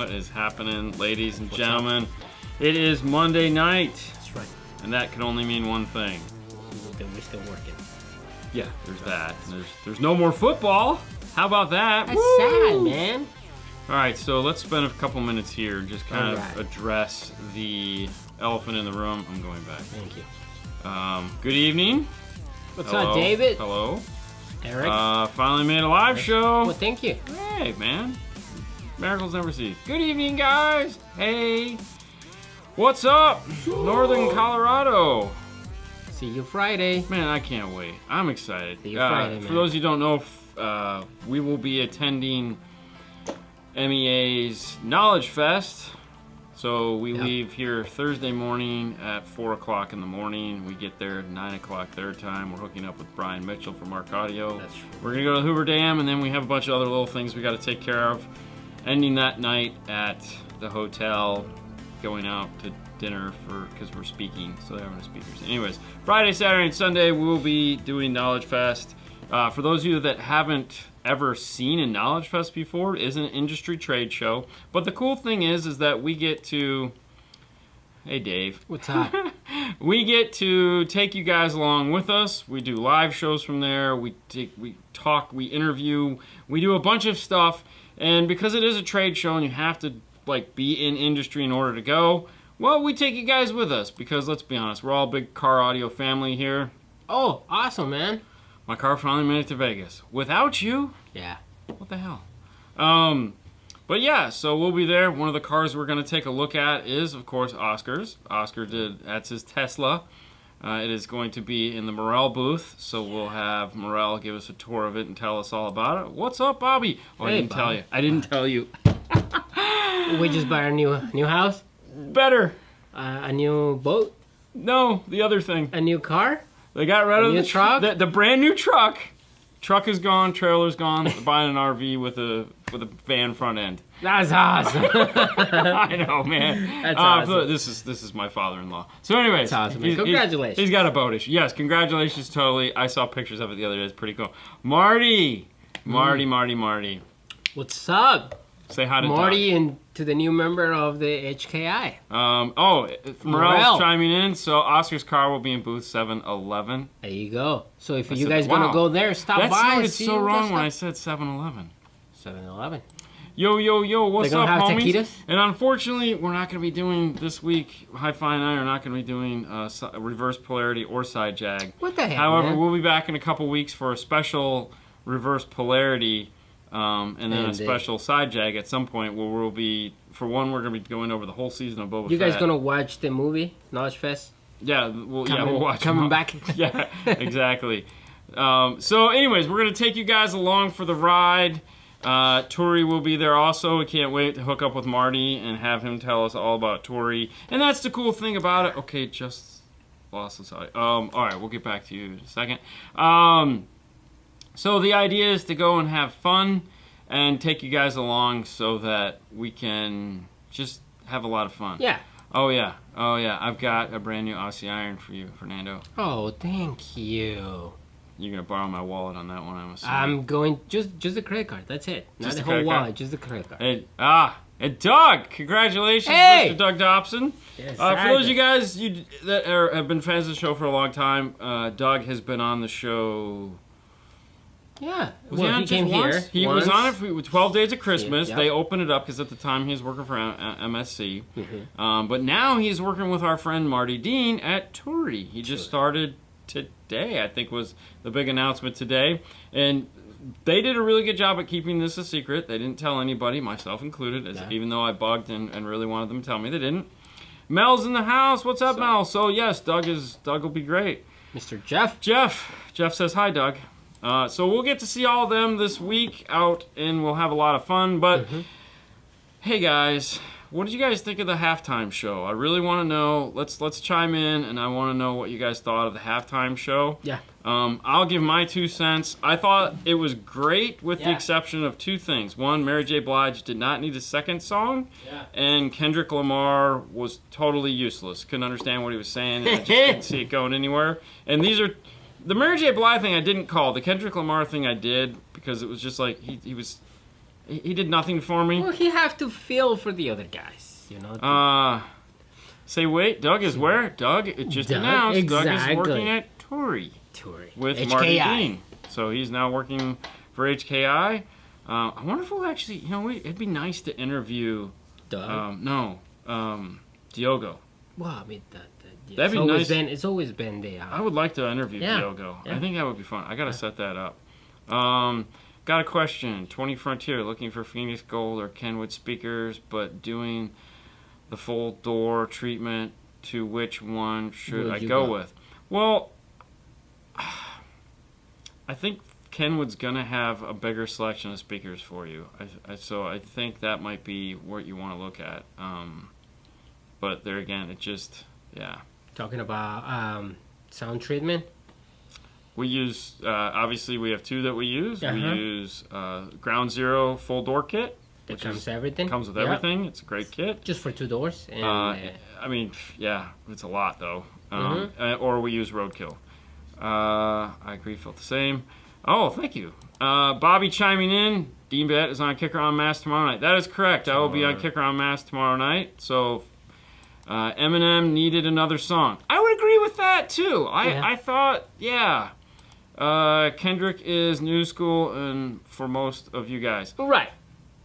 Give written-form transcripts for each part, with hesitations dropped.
What is happening, ladies and gentlemen? It is Monday night. That's right. And that can only mean one thing. We're still working. Yeah, there's that. There's no more football. How about that? That's sad, man. All right, so let's spend a couple minutes here and just kind of address the elephant in the room. I'm going back. Thank you. Good evening. What's up, David? Hello. Eric. Finally made a live show. Well, thank you. Hey, man. Miracles never cease. Good evening, guys. Hey. What's up? Northern Colorado. See you Friday. Man, I can't wait. I'm excited. See you Friday, man. For those of you who don't know, we will be attending MEA's Knowledge Fest. So we leave here Thursday morning at 4 o'clock in the morning. We get there at 9 o'clock their time. We're hooking up with Brian Mitchell from Mark Audio. That's true. We're going to go to Hoover Dam, and then we have a bunch of other little things we got to take care of. Ending that night at the hotel, going out to dinner because we're speaking, so they're having speakers. Anyways, Friday, Saturday, and Sunday we will be doing Knowledge Fest. For those of you that haven't ever seen a Knowledge Fest before, it is an industry trade show. But the cool thing is that we get to, hey Dave. What's up? We get to take you guys along with us. We do live shows from there. We talk, we interview, we do a bunch of stuff. And because it is a trade show and you have to be in industry in order to go, well, we take you guys with us because let's be honest, we're all a big car audio family here. Oh, awesome, man. My car finally made it to Vegas. Without you? Yeah. What the hell? But yeah, so we'll be there. One of the cars we're going to take a look at is, of course, Oscar's. That's his Tesla. It is going to be in the Morel booth, so we'll have Morel give us a tour of it and tell us all about it. What's up, Bobby? Oh, Hey, I didn't tell you. I didn't tell you. We just bought a new house? Better. A new boat? No, the other thing. A new car? They got rid of new truck? The brand new truck. Truck is gone. Trailer's gone. They're buying an RV with a van front end. That's awesome. I know, man. That's awesome. This is my father-in-law. So, anyways, That's awesome, man. Congratulations. He's got a boat issue. Yes, congratulations, totally. I saw pictures of it the other day. It's pretty cool. Marty. What's up? Say hi to Marty Doc. and to the new member of the HKI. Morel's chiming in. So Oscar's car will be in booth 711. There you go. So if you guys gonna go there, stop by. That sounded so wrong when I said 711. 7-Eleven. Yo, what's up, have homies? taquitos? And unfortunately, we're not going to be doing this week. Hi-Fi and I are not going to be doing reverse polarity or side jag. What the heck, However, man? we'll be back in a couple weeks for a special reverse polarity and then a special side jag at some point where we'll be, for one, we're going to be going over the whole season of Boba Fett. You guys gonna watch the movie Knowledge Fest? Yeah, we'll watch coming back. Yeah, exactly. So, anyways, we're going to take you guys along for the ride. Tori will be there also. We can't wait to hook up with Marty and have him tell us all about Tori. And that's the cool thing about it. Okay, just lost the side. All right, we'll get back to you in a second. So the idea is to go and have fun and take you guys along so that we can just have a lot of fun. Yeah. Oh yeah. I've got a brand new Aussie iron for you, Fernando. Oh, thank you. You're gonna borrow my wallet on that one, I'm assuming. I'm going just the credit card. That's it. Not the whole wallet, just the credit card. And Doug, congratulations, Hey! Mr. Doug Dobson. Yes, For those of you guys that have been fans of the show for a long time, Doug has been on the show. Yeah. He came once? here. He was on it for 12 Days of Christmas. Yep. They opened it up because at the time he was working for MSC. Mm-hmm. But now he's working with our friend Marty Dean at Tori. He just started today, I think was the big announcement today. And they did a really good job at keeping this a secret. They didn't tell anybody, myself included, even though I bugged and really wanted them to tell me. They didn't. Mel's in the house. What's up, Mel? So yes, Doug will be great. Mr. Jeff. Jeff says hi, Doug. So we'll get to see all of them this week out, and we'll have a lot of fun. But hey, guys, what did you guys think of the halftime show? I really want to know. Let's chime in, and I want to know what you guys thought of the halftime show. Yeah. I'll give my 2 cents. I thought it was great, with the exception of 2 things. One, Mary J. Blige did not need a second song, and Kendrick Lamar was totally useless. Couldn't understand what he was saying, and I just didn't see it going anywhere. And these are. The Mary J. Blige thing I didn't call. The Kendrick Lamar thing I did because it was just like he was He did nothing for me. Well, he have to feel for the other guys, you know. Say wait, Doug is where? Doug, it just announced. Exactly. Doug is working at Tory with HKI. Marty Dean. So he's now working for HKI. I wonder if we'll actually, you know, it'd be nice to interview. Doug? Diogo. Well, I mean, That'd be nice. It's always been there. I would like to interview Diogo. Yeah. I think that would be fun. I gotta set that up. Got a question. 20 Frontier looking for Phoenix Gold or Kenwood speakers, but doing the full door treatment. To which one should I go with? Well, I think Kenwood's gonna have a bigger selection of speakers for you. So I think that might be what you want to look at. But there again, it just Talking about sound treatment. We use obviously we have two that we use. We use Ground Zero full door kit. That comes everything. Comes with everything. It's a great kit. Just for 2 doors. And, I mean, yeah, it's a lot though. Or we use Roadkill. I agree, felt the same. Oh, thank you. Bobby chiming in. Dean Bet is on Kicker on Mass tomorrow night. That is correct. I will be on Kicker on Mass tomorrow night. So Eminem needed another song. I would agree with that too. I thought, Kendrick is new school and for most of you guys. Right.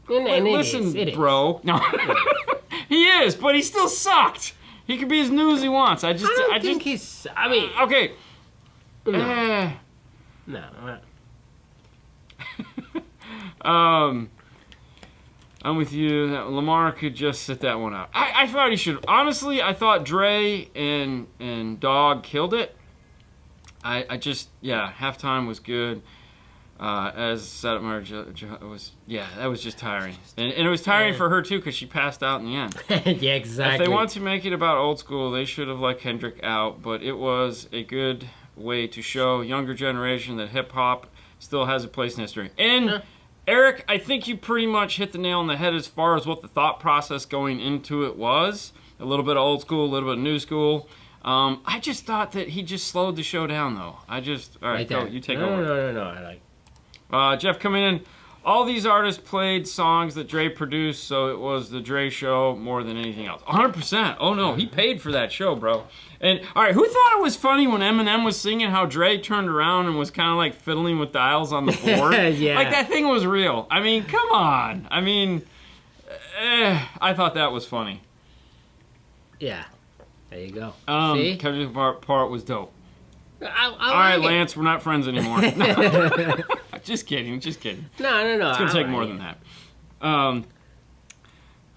And listen, it is. Bro. No. He is, but he still sucked. He could be as new as he wants. I think he's. I mean. Okay. No. I'm with you. Lamar could just sit that one out. I thought he should. Honestly, I thought Dre and Dog killed it. Halftime was good. As said, was that was just tiring, and it was tiring for her too because she passed out in the end. Yeah, exactly. If they want to make it about old school, they should have let Kendrick out. But it was a good way to show younger generation that hip hop still has a place in history. And Eric, I think you pretty much hit the nail on the head as far as what the thought process going into it was. A little bit of old school, a little bit of new school. I just thought that he just slowed the show down, though. All right, go. You take over. No. I like. Jeff coming in. All these artists played songs that Dre produced, so it was the Dre show more than anything else. 100%. Oh, no. He paid for that show, bro. And, all right, who thought it was funny when Eminem was singing how Dre turned around and was kind of like fiddling with dials on the board? Yeah. Like, that thing was real. I mean, come on. I mean, I thought that was funny. Yeah. There you go. See? Kendrick's part was dope. I all right, Lance, we're not friends anymore. Just kidding. No. It's gonna take more than that.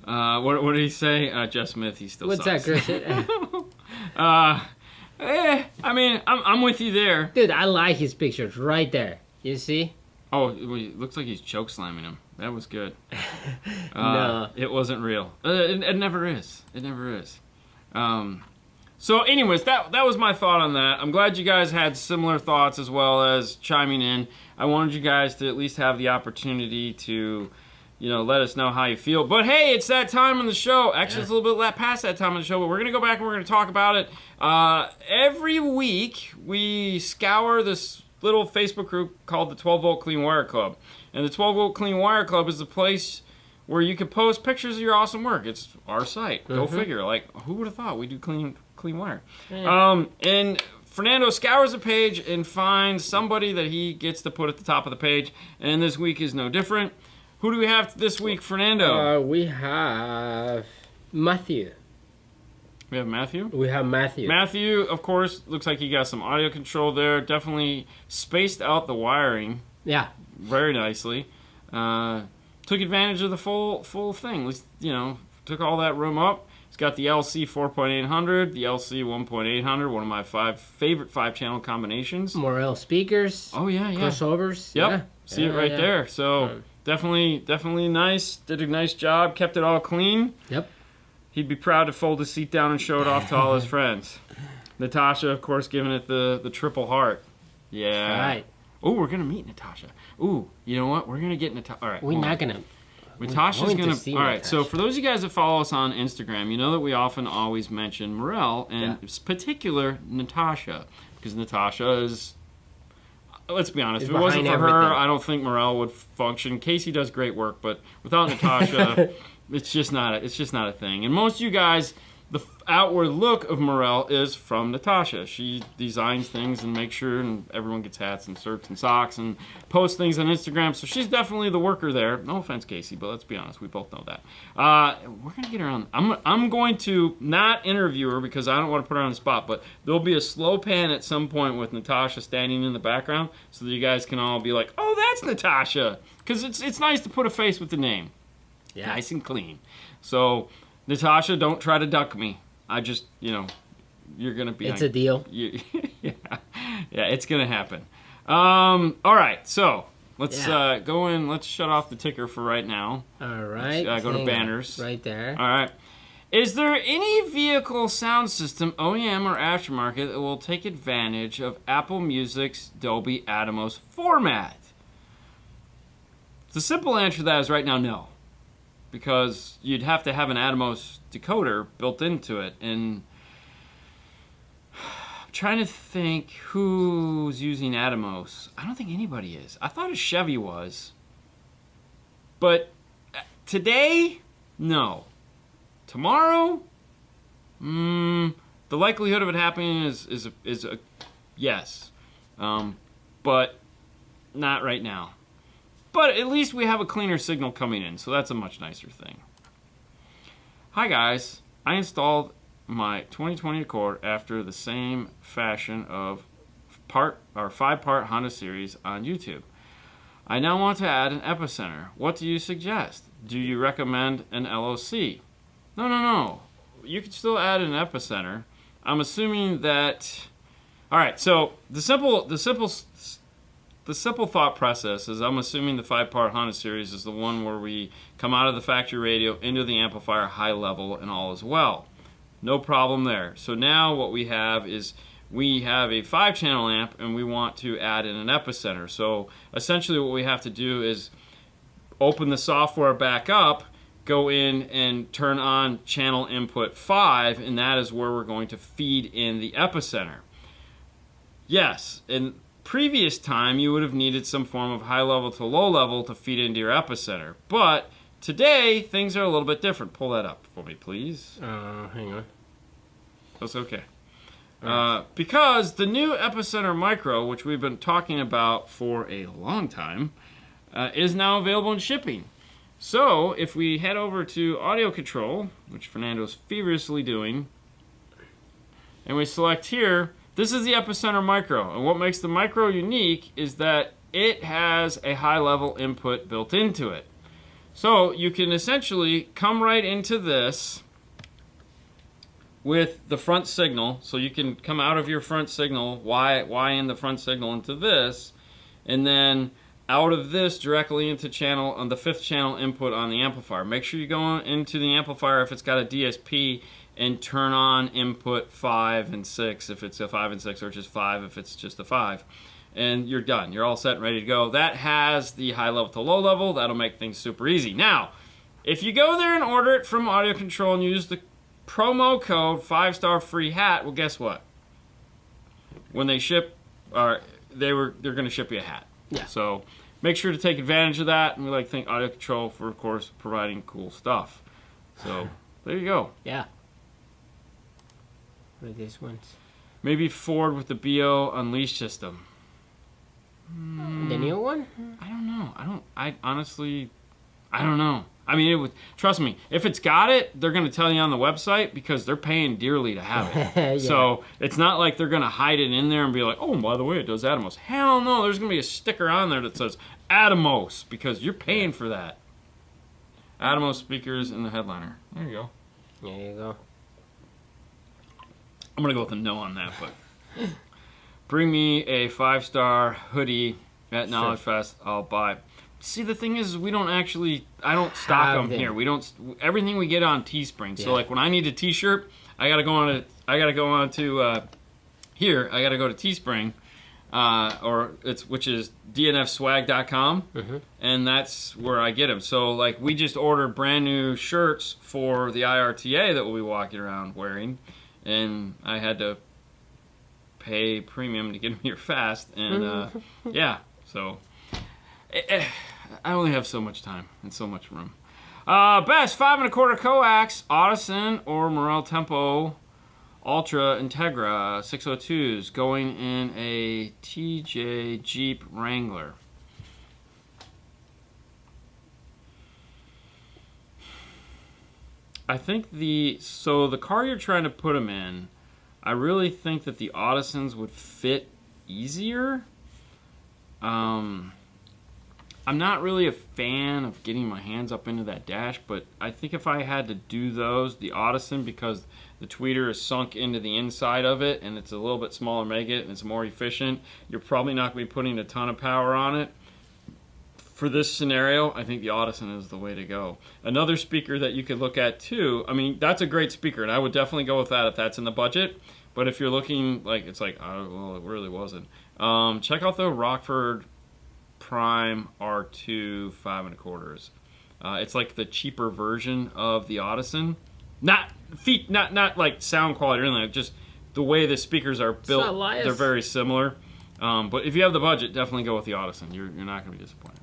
What did he say? Jeff Smith, he still What's sucks. What's that, Chris? I mean, I'm with you there. Dude, I like his pictures right there. You see? Oh, it looks like he's choke slamming him. That was good. No. It wasn't real. It never is. It never is. So anyways, that was my thought on that. I'm glad you guys had similar thoughts as well as chiming in. I wanted you guys to at least have the opportunity to, let us know how you feel. But hey, it's that time in the show. Actually, it's a little bit past that time in the show, but we're going to go back and we're going to talk about it. Every week, we scour this little Facebook group called the 12 Volt Clean Wire Club. And the 12 Volt Clean Wire Club is the place where you can post pictures of your awesome work. It's our site. Go figure. Like, who would have thought we do clean wire? Yeah. And Fernando scours the page and finds somebody that he gets to put at the top of the page. And this week is no different. Who do we have this week, Fernando? We have Matthew. We have Matthew? We have Matthew. Matthew, of course, looks like he got some audio control there. Definitely spaced out the wiring. Yeah. Very nicely. Took advantage of the full thing. At least, took all that room up. He's got the LC 4.800, the LC 1.800, one of my favorite 5-channel combinations. Morel speakers. Oh, yeah. Crossovers. Yep. Yeah. See it right there. So, definitely nice. Did a nice job. Kept it all clean. Yep. He'd be proud to fold his seat down and show it off to all his friends. Natasha, of course, giving it the triple heart. Yeah. That's right. Oh, we're going to meet Natasha. Ooh, you know what? We're going to get Natasha. All right. We're not going to. Natasha's going to... All right, so for those of you guys that follow us on Instagram, you know that we often always mention Morel, and in particular, Natasha. Because Natasha is let's be honest. Is If it wasn't for behind her, everything. I don't think Morel would function. Casey does great work, but without Natasha, it's just not a thing. And most of you guys, the outward look of Morel is from Natasha. She designs things and makes sure and everyone gets hats and shirts and socks and posts things on Instagram. So she's definitely the worker there. No offense, Casey, but let's be honest. We both know that. We're going to get her on. I'm going to not interview her because I don't want to put her on the spot, but there'll be a slow pan at some point with Natasha standing in the background so that you guys can all be like, oh, that's Natasha. Because it's nice to put a face with the name. Yeah. Nice and clean. So... Natasha, don't try to duck me. I just, you're going to be... It's a deal. Yeah, it's going to happen. All right, so let's go in. Let's shut off the ticker for right now. All right. Let's, go to banners. Right there. All right. Is there any vehicle sound system, OEM or aftermarket, that will take advantage of Apple Music's Dolby Atmos format? The simple answer to that is right now, no. Because you'd have to have an Atmos decoder built into it. And I'm trying to think who's using Atmos. I don't think anybody is. I thought a Chevy was. But today, no. Tomorrow, the likelihood of it happening is a yes. But not right now. But at least we have a cleaner signal coming in, so that's a much nicer thing. Hi guys, I installed my 2020 Accord after the same fashion of 5-part Honda series on YouTube. I now want to add an epicenter. What do you suggest? Do you recommend an LOC? No. You can still add an epicenter. I'm assuming that... Alright, so the simple thought process is I'm assuming the 5-part Honda series is the one where we come out of the factory radio into the amplifier high level and all is well. No problem there. So now what we have is we have a 5-channel amp and we want to add in an epicenter. So essentially what we have to do is open the software back up, go in and turn on channel input 5, and that is where we're going to feed in the epicenter. Yes, in previous time you would have needed some form of high level to low level to feed into your epicenter. But today things are a little bit different. Pull that up for me, please. Hang on. That's okay. Because the new Epicenter Micro, which we've been talking about for a long time, is now available in shipping. So if we head over to audio control, which Fernando's feverishly doing, and we select here, this is the Epicenter Micro. And what makes the Micro unique is that it has a high level input built into it. So you can essentially come right into this with the front signal. So you can come out of your front signal, Y in the front signal into this, and then out of this directly into channel on the 5th channel input on the amplifier. Make sure you go into the amplifier if it's got a DSP and turn on input 5 and 6 if it's a 5 and 6, or just 5 if it's just a 5. And you're done. You're all set and ready to go. That has the high level to low level. That'll make things super easy. Now, if you go there and order it from Audio Control and use the promo code 5-star free hat, well, guess what? When they ship, they're going to ship you a hat. Yeah. So make sure to take advantage of that. And we like to thank Audio Control for, of course, providing cool stuff. So there you go. Yeah. What are these ones? Maybe Ford with the BO Unleashed system. The new one? I don't know. I honestly don't know. I mean, it would, trust me, if it's got it, they're going to tell you on the website because they're paying dearly to have it. Yeah. So it's not like they're going to hide it in there and be like, oh, by the way, it does Atmos. Hell no, there's going to be a sticker on there that says Atmos because you're paying for that. Atmos speakers in the headliner. There you go. There you go. I'm going to go with a no on that, but bring me a 5-star hoodie at Knowledge Fest. I'll buy. See, the thing is, I don't stock them here. We don't. Everything we get on Teespring. So, like, when I need a T-shirt, I gotta go to Teespring, which is dnfswag.com, and that's where I get them. So, like, we just ordered brand new shirts for the IRTA that we'll be walking around wearing, and I had to pay premium to get them here fast. And yeah, so I only have so much time and so much room. Best 5 1/4 coax, Audison or Morel Tempo Ultra Integra 602s going in a TJ Jeep Wrangler. I think the car you're trying to put them in, I really think that the Audisons would fit easier. I'm not really a fan of getting my hands up into that dash, but I think if I had to do those, the Audison, because the tweeter is sunk into the inside of it and it's a little bit smaller Megate and it's more efficient, you're probably not going to be putting a ton of power on it. For this scenario, I think the Audison is the way to go. Another speaker that you could look at too, I mean, that's a great speaker, and I would definitely go with that if that's in the budget. But if you're looking, like, it's like, oh, well, it really wasn't. Check out the Rockford Prime R2 5 1/4s. It's like the cheaper version of the Audison. Not like sound quality or anything, just the way the speakers are built, they're very similar. But if you have the budget, definitely go with the Audison. You're not going to be disappointed.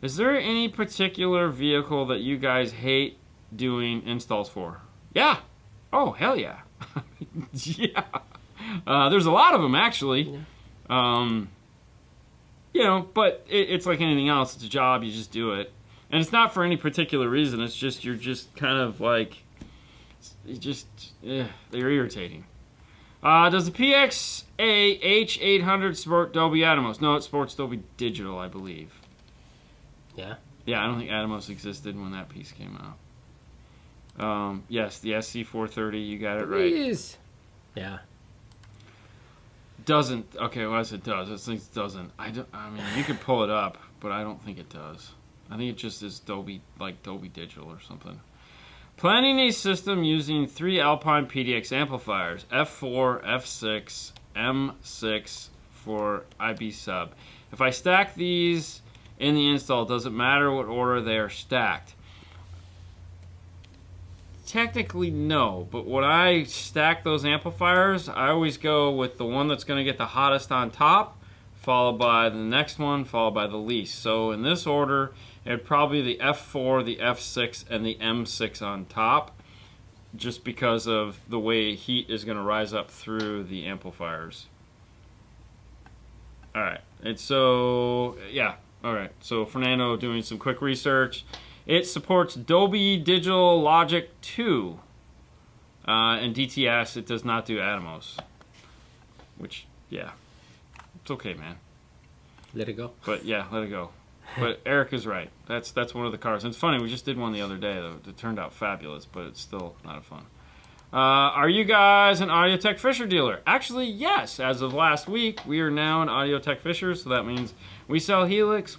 Is there any particular vehicle that you guys hate doing installs for? Yeah. Oh, hell yeah. Yeah. There's a lot of them, actually. Yeah. You know, but it's like anything else. It's a job. You just do it. And it's not for any particular reason. It's just, you're just kind of like, they're irritating. Does the PXA H800 support Dolby Atmos? No, it supports Dolby Digital, I believe. Yeah? Yeah, I don't think Atmos existed when that piece came out. Yes, the SC430, you got it right. Please. Yeah. Doesn't, okay, well, it does. I think it doesn't. I mean, you could pull it up, but I don't think it does. I think it just is Dolby, like Dolby Digital or something. Planning a system using 3 Alpine PDX amplifiers, F4, F6, M6 for IB sub. If I stack these in the install, does it matter what order they are stacked? Technically, no. But when I stack those amplifiers, I always go with the one that's going to get the hottest on top, followed by the next one, followed by the least. So in this order, it'd probably be the F4, the F6, and the M6 on top, just because of the way heat is going to rise up through the amplifiers. All right. And so, yeah. All right, so Fernando doing some quick research. It supports Dolby Digital Logic 2 and DTS. It does not do Atmos, which, yeah, it's okay, man. Let it go. But yeah, let it go. But Eric is right. That's one of the cars. And it's funny, we just did one the other day, though. It turned out fabulous, but it's still not a fun. Are you guys an Audio-Tech Fisher dealer? Actually, yes. As of last week, we are now an Audio-Tech Fisher, so that means we sell Helix.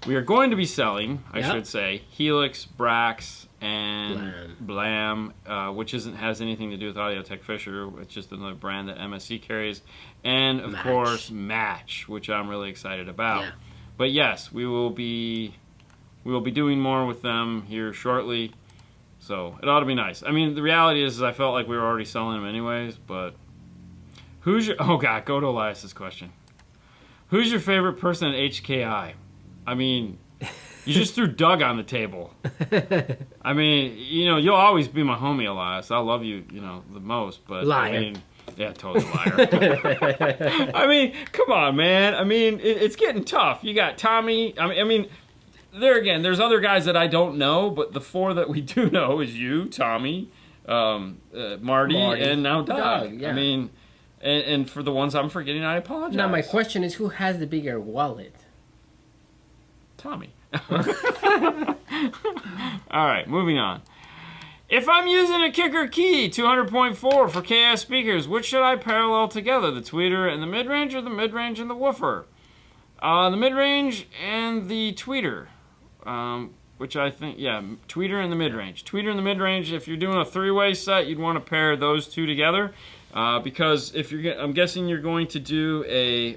We are going to be selling, I should say, Helix, Brax, and Blam, which has anything to do with Audio-Tech Fisher. It's just another brand that MSC carries. And, of course, Match, which I'm really excited about. Yeah. But, yes, we will be doing more with them here shortly. So it ought to be nice. I mean, the reality is I felt like we were already selling them anyways, but who's your... Oh, God, go to Elias's question. Who's your favorite person at HKI? I mean, you just threw Doug on the table. I mean, you know, you'll always be my homie, Elias. I love you, you know, the most, but... Liar. I mean, yeah, totally liar. I mean, come on, man. I mean, it's getting tough. You got Tommy. I mean... There again, there's other guys that I don't know, but the 4 that we do know is you, Tommy, Marty, and now Doug. Yeah. I mean, and for the ones I'm forgetting, I apologize. Now, my question is, who has the bigger wallet? Tommy. All right, moving on. If I'm using a Kicker Key 200.4 for KS speakers, which should I parallel together, the tweeter and the mid-range, or the mid-range and the woofer? The mid-range and the tweeter. Which I think, yeah, tweeter and the mid-range. Tweeter and the mid-range, if you're doing a 3-way set, you'd want to pair those two together. Because if you're, I'm guessing you're going to do a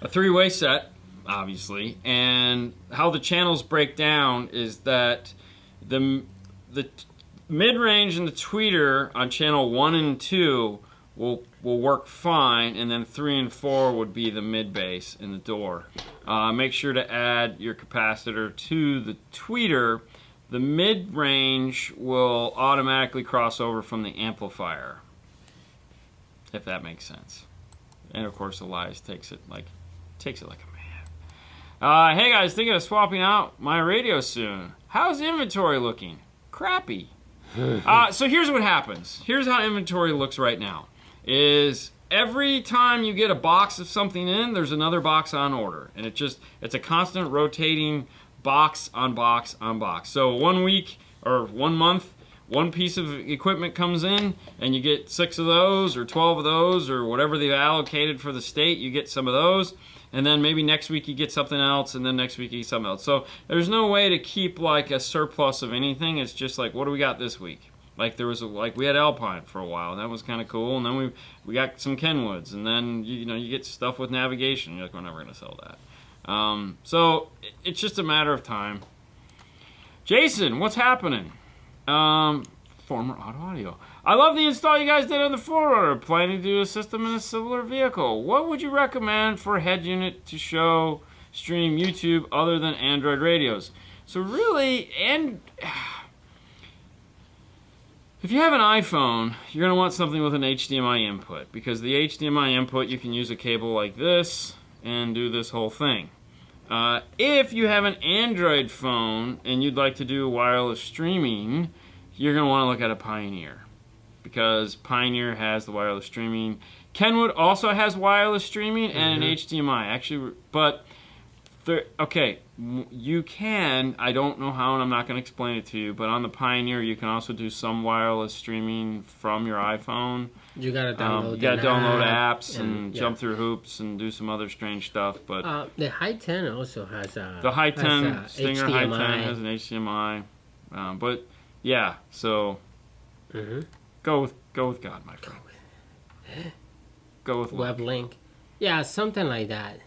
3-way set, obviously. And how the channels break down is that the mid-range and the tweeter on channel 1 and 2 will work fine, and then 3 and 4 would be the mid-bass in the door. Make sure to add your capacitor to the tweeter. The mid-range will automatically cross over from the amplifier, if that makes sense. And of course, Elias takes it like a man. Hey guys, thinking of swapping out my radio soon. How's inventory looking? Crappy. So here's what happens. Here's how inventory looks right now. Is every time you get a box of something in, there's another box on order, and it's a constant rotating box on box on box. So 1 week or 1 month, one piece of equipment comes in, and you get 6 of those or 12 of those or whatever they've allocated for the state. You get some of those, and then maybe next week you get something else, and then next week you get something else. So there's no way to keep like a surplus of anything. It's just like, what do we got this week? Like we had Alpine for a while, and that was kind of cool. And then we got some Kenwoods, and then you get stuff with navigation. You're like, we're never gonna sell that. So it's just a matter of time. Jason, what's happening? Former Audio. I love the install you guys did on the 4Runner. Planning to do a system in a similar vehicle. What would you recommend for a head unit to show stream YouTube other than Android radios? So really, if you have an iPhone, you're going to want something with an HDMI input, because the HDMI input, you can use a cable like this and do this whole thing. If you have an Android phone and you'd like to do wireless streaming, you're going to want to look at a Pioneer, because Pioneer has the wireless streaming. Kenwood also has wireless streaming and an HDMI, actually, but okay, you can, I don't know how, and I'm not going to explain it to you, but on the Pioneer you can also do some wireless streaming from your iPhone. You got to download apps and jump through hoops and do some other strange stuff. But the High 10 also has the High 10 Stinger HDMI. High 10 has an HDMI. But yeah, so go with God, my friend. Go with WebLink. Yeah, something like that.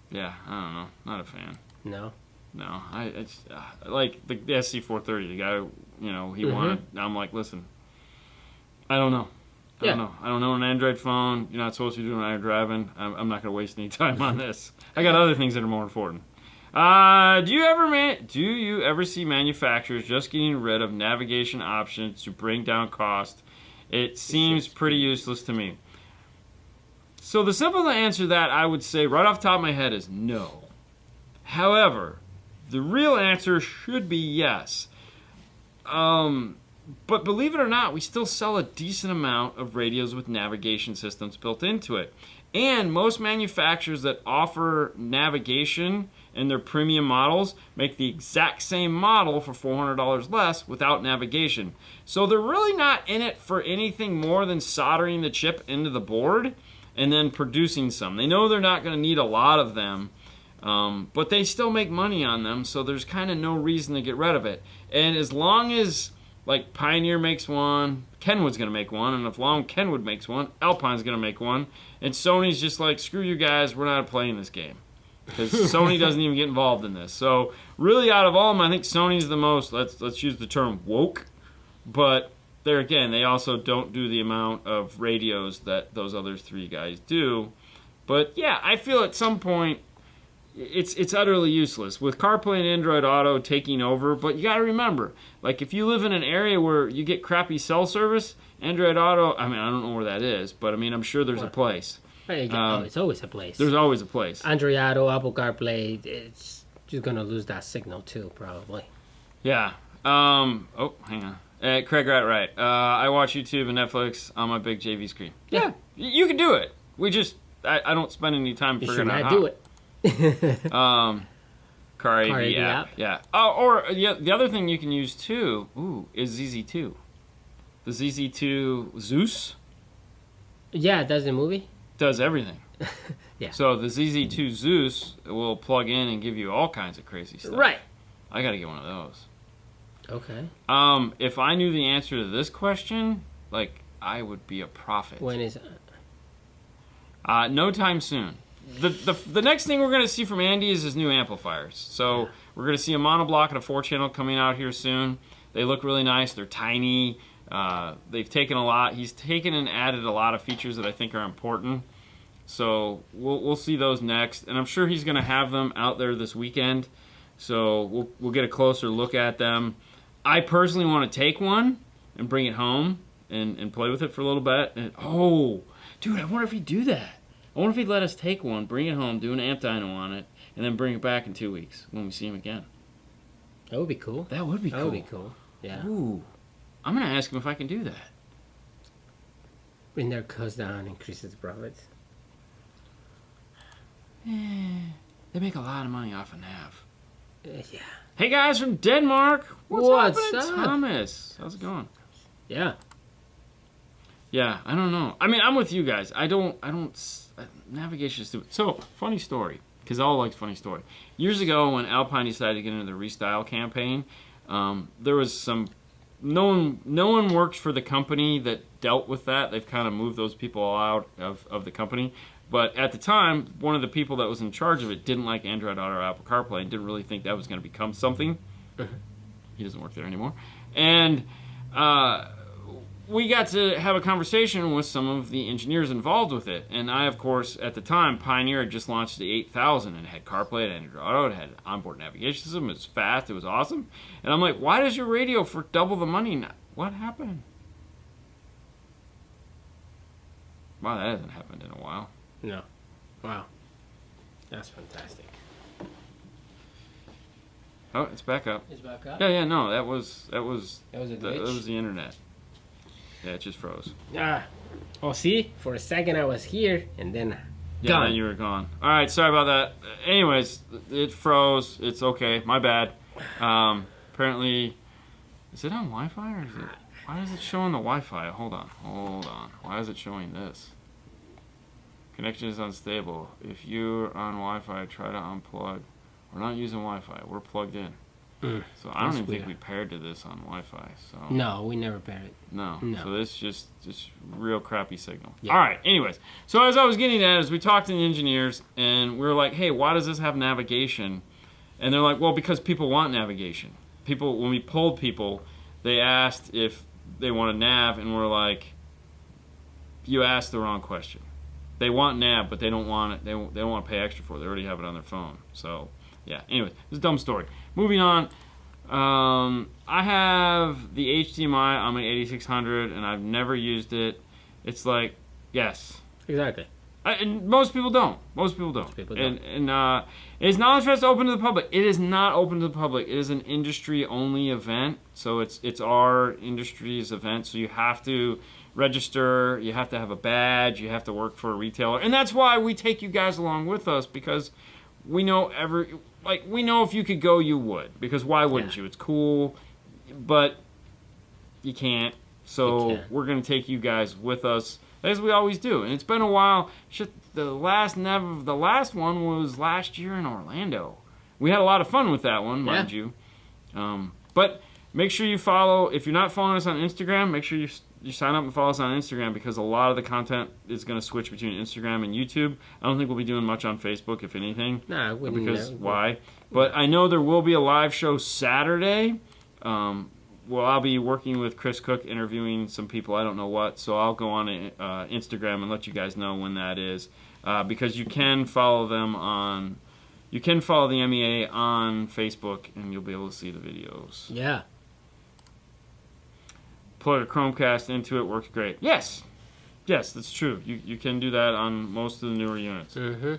Yeah, I don't know. Not a fan. No. No, it's like the SC430. The guy, he wanted. I'm like, listen, I don't know. I don't know. I don't know an Android phone. You're not supposed to be doing when you're driving. I'm not going to waste any time on this. I got other things that are more important. Do you ever see manufacturers just getting rid of navigation options to bring down cost? It seems pretty useless to me. So the simple answer to that, I would say right off the top of my head, is no. However, the real answer should be yes. But believe it or not, we still sell a decent amount of radios with navigation systems built into it. And most manufacturers that offer navigation in their premium models make the exact same model for $400 less without navigation. So they're really not in it for anything more than soldering the chip into the board and then producing some. They know they're not going to need a lot of them, but they still make money on them, so there's kind of no reason to get rid of it. And as long as, like, Pioneer makes one, Kenwood's going to make one, and if long Kenwood makes one, Alpine's going to make one, and Sony's just like, screw you guys, we're not playing this game. Because Sony doesn't even get involved in this. So really, out of all of them, I think Sony's the most, let's use the term woke, but there again, they also don't do the amount of radios that those other three guys do. But yeah, I feel at some point it's utterly useless with CarPlay and Android Auto taking over. But you got to remember, like if you live in an area where you get crappy cell service, Android Auto, I mean, I don't know where that is, but I mean, I'm sure there's a place. It's always a place. There's always a place. Android Auto, Apple CarPlay, it's just gonna lose that signal too, probably. Yeah. Oh, hang on. Craig got it right. I watch YouTube and Netflix on my big JV screen. Yeah, you can do it. I don't spend any time figuring out how. You should not do it. Car AV app. Yeah. Oh, or the other thing you can use too, is ZZ2. The ZZ2 Zeus. Yeah, it does the movie. Does everything. Yeah. So the ZZ2 Zeus will plug in and give you all kinds of crazy stuff. Right. I got to get one of those. Okay. If I knew the answer to this question, like, I would be a prophet. When is it? No time soon. the next thing we're going to see from Andy is his new amplifiers. So we're going to see a monoblock and a 4-channel coming out here soon. They look really nice. They're tiny. They've taken a lot. He's taken and added a lot of features that I think are important. So we'll see those next, and I'm sure he's going to have them out there this weekend. So we'll get a closer look at them. I personally want to take one and bring it home and play with it for a little bit. And, oh, dude, I wonder if he'd do that. I wonder if he'd let us take one, bring it home, do an amp dyno on it, and then bring it back in 2 weeks when we see him again. That would be cool. That would be cool. That would be cool. Yeah. Ooh, I'm gonna ask him if I can do that. When their cost down, increases the profits. They make a lot of money off of nav. Yeah. Hey guys from Denmark, what's happening, up? Thomas? How's it going? Yeah. Yeah, I don't know. I mean, I'm with you guys. Navigation is stupid. So, funny story, because I all like funny story. Years ago, when Alpine decided to get into the Restyle campaign, there was some. No one worked for the company that dealt with that. They've kind of moved those people out of the company. But at the time, one of the people that was in charge of it didn't like Android Auto or Apple CarPlay and didn't really think that was going to become something. He doesn't work there anymore. And we got to have a conversation with some of the engineers involved with it. And I, of course, at the time, Pioneer had just launched the 8000 and it had CarPlay, it had Android Auto, it had onboard navigation system, it was fast, it was awesome. And I'm like, why does your radio for double the money now? What happened? Wow, that hasn't happened in a while. No. Wow. That's fantastic. Oh, it's back up. It's back up? Yeah, no, that was That was a glitch? that was the internet. Yeah, it just froze. Ah. Oh, see? For a second I was here, and then Yeah, gone. then you were gone. All right, sorry about that. Anyways, it froze. It's okay. My bad. Apparently, is it on Wi-Fi or is it? Why is it showing the Wi-Fi? Hold on. Why is it showing this? Connection is unstable. If you're on Wi-Fi, try to unplug. We're not using Wi-Fi. We're plugged in. So I don't even think we paired to this on Wi-Fi. So No, we never paired it. No. No. So this just real crappy signal. Yeah. All right. Anyways, so as I was getting at, is we talked to the engineers and we were like, hey, why does this have navigation? And they're like, well, because people want navigation. People, when we polled people, they asked if they want a nav, and we're like, you asked the wrong question. They want nav, but they don't want it. They don't want to pay extra for it. They already have it on their phone. So yeah. Anyway, it's a dumb story. Moving on. I have the HDMI on my 8600, and I've never used it. It's like, yes. Exactly. And most people don't. Most people don't. People don't. And is Knowledge Fest open to the public? It is not open to the public. It is an industry-only event. So it's our industry's event. So you have to register. You have to have a badge. You have to work for a retailer. And that's why we take you guys along with us, because we know we know if you could go, you would. Because why wouldn't you? It's cool, but you can't. So we're going to take you guys with us, as we always do. And it's been a while. Shit, the last one was last year in Orlando. We had a lot of fun with that one, mind you. But make sure you follow. If you're not following us on Instagram, make sure you sign up and follow us on Instagram, because a lot of the content is going to switch between Instagram and YouTube. I don't think we'll be doing much on Facebook, if anything. Nah, we wouldn't. Because why? But I know there will be a live show Saturday. Well, I'll be working with Chris Cook, interviewing some people. I don't know what, so I'll go on Instagram and let you guys know when that is, because you can follow them on. You can follow the MEA on Facebook, and you'll be able to see the videos. Yeah. Plug a Chromecast into it, works great. Yes, that's true. You can do that on most of the newer units. Mm-hmm.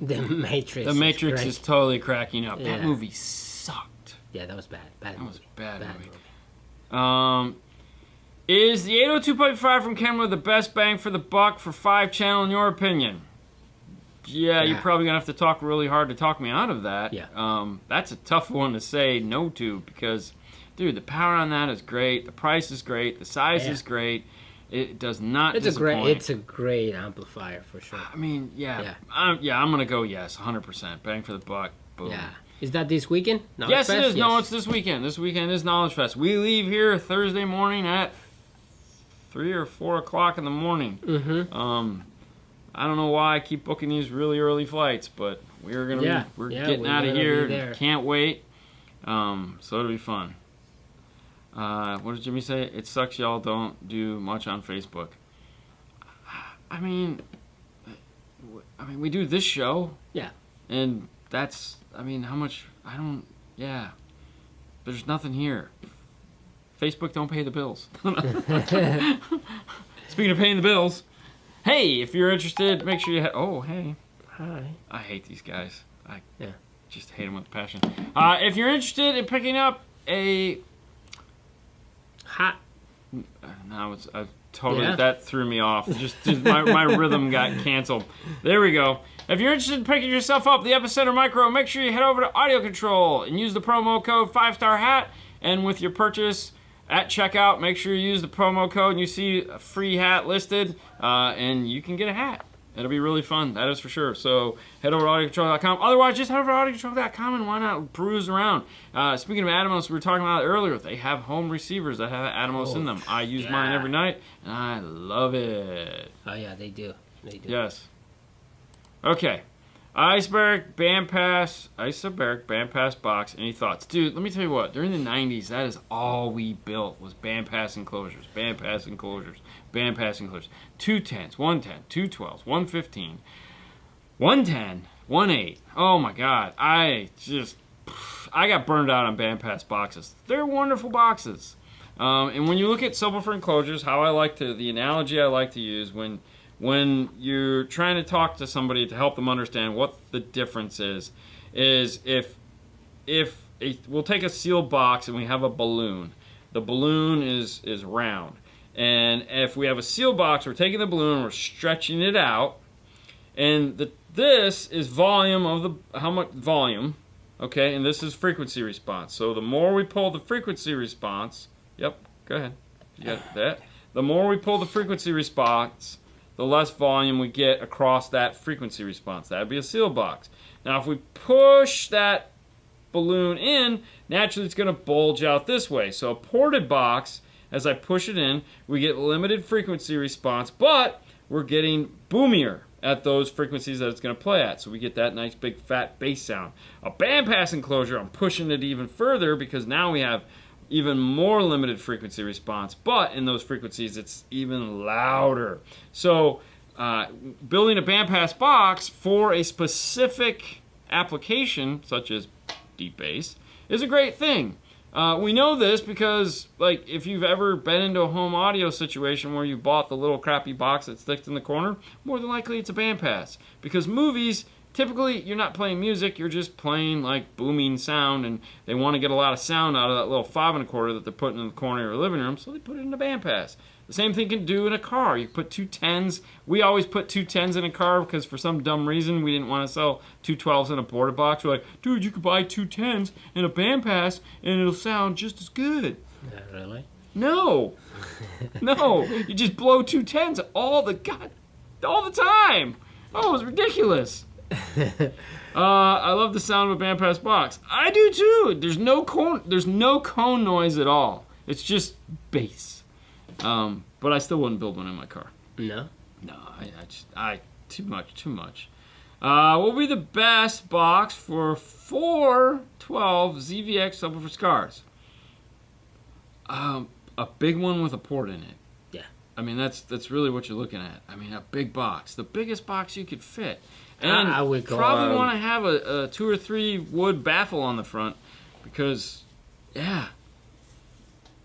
The Matrix. The Matrix is totally cracking up. Yeah. That movie sucked. Yeah, that was bad. Bad movie. That was a bad movie. Is the 802.5 from Kenwood the best bang for the buck for 5-channel in your opinion? Yeah, you're probably going to have to talk really hard to talk me out of that. Yeah. That's a tough one to say no to, because, dude, the power on that is great. The price is great. The size is great. It does not disappoint. It's a great amplifier for sure. I mean, I'm going to go yes, 100%. Bang for the buck. Boom. Yeah. Is that this weekend? Yes, it is. Yes. No, it's this weekend. This weekend is Knowledge Fest. We leave here Thursday morning at 3 or 4 o'clock in the morning. Mm-hmm. I don't know why I keep booking these really early flights, but we're getting out of here. Can't wait. So it'll be fun. What did Jimmy say? It sucks y'all don't do much on Facebook. I mean, we do this show. Yeah. And that's, how much, there's nothing here. Facebook don't pay the bills. Speaking of paying the bills, hey, if you're interested, make sure you hey. Hi. I hate these guys. I Yeah. just hate them with passion. If you're interested in picking up a hot, that threw me off. Just my rhythm got canceled. There we go. If you're interested in picking yourself up the Epicenter Micro, make sure you head over to Audio Control and use the promo code 5-Star Hat. And with your purchase at checkout, make sure you use the promo code and you see a free hat listed, and you can get a hat. It'll be really fun, that is for sure. So head over to audiocontrol.com. Otherwise, just head over to audiocontrol.com and why not peruse around. Speaking of Atomos, we were talking about it earlier. They have home receivers that have Atomos in them. I use mine every night, and I love it. Oh, yeah, they do. They do. Yes. Okay. Isobaric Bandpass box. Any thoughts? Dude, let me tell you what. During the 90s, that is all we built was bandpass enclosures. Bandpass enclosures. Bandpass enclosures. 210s, 110, 212s, 115, 110, 18. Oh my God. I got burned out on bandpass boxes. They're wonderful boxes. And when you look at subwoofer enclosures, the analogy I like to use when you're trying to talk to somebody to help them understand what the difference is if we'll take a sealed box and we have a balloon. The balloon is round. And if we have a sealed box, we're taking the balloon, we're stretching it out, and this is volume of how much volume, okay, and this is frequency response. So the more we pull the frequency response, yep, go ahead, you got that. The more we pull the frequency response, the less volume we get across that frequency response. That would be a sealed box. Now, if we push that balloon in, naturally it's going to bulge out this way. So a ported box, as I push it in, we get limited frequency response, but we're getting boomier at those frequencies that it's going to play at. So we get that nice big fat bass sound. A bandpass enclosure, I'm pushing it even further because now we have even more limited frequency response, but in those frequencies it's even louder. So building a bandpass box for a specific application, such as deep bass, is a great thing. We know this because, like, if you've ever been into a home audio situation where you bought the little crappy box that sticks in the corner, more than likely it's a bandpass. Because movies, typically you're not playing music, you're just playing like booming sound, and they want to get a lot of sound out of that little 5 1/4 that they're putting in the corner of your living room, so they put it in a bandpass. The same thing can do in a car. You put 210s. We always put 210s in a car because for some dumb reason we didn't want to sell 212s in a ported box. We're like, dude, you could buy 210s in a bandpass and it'll sound just as good. Not really? No. No. You just blow 210s all the time. Oh, it was ridiculous. I love the sound of a bandpass box. I do too. There's no cone noise at all. It's just bass. But I still wouldn't build one in my car. No? No, I too much. What will be the best box for 412 ZVX subwoofer scars? A big one with a port in it. Yeah. I mean, that's really what you're looking at. I mean, a big box. The biggest box you could fit. And I would go, probably want to have a 2 or 3 wood baffle on the front because, yeah.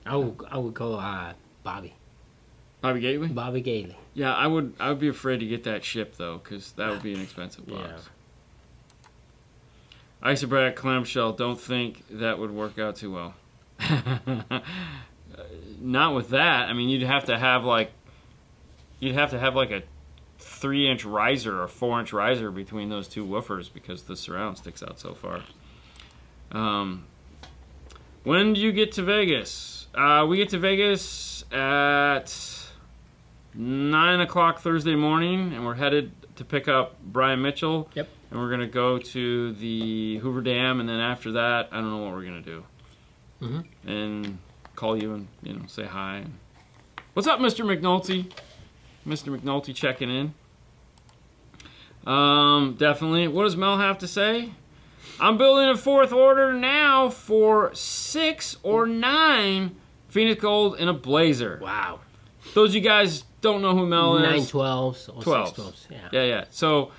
I would go Bobby. Bobby Gately? Bobby Gately. Yeah, I would be afraid to get that shipped though, because that would be an expensive box. Yeah. Isobaric clamshell, don't think that would work out too well. Not with that. I mean, you'd have to have like a 3-inch riser or 4-inch riser between those two woofers because the surround sticks out so far. When do you get to Vegas? We get to Vegas at 9 o'clock Thursday morning, and we're headed to pick up Brian Mitchell. Yep. And we're going to go to the Hoover Dam, and then after that, I don't know what we're going to do. Mm-hmm. And call you and, say hi. What's up, Mr. McNulty? Mr. McNulty checking in. Definitely. What does Mel have to say? I'm building a fourth order now for 6 or 9 Phoenix Gold in a Blazer. Wow. Those of you guys don't know who Mel is. 912s or 12s. 612s. Yeah. So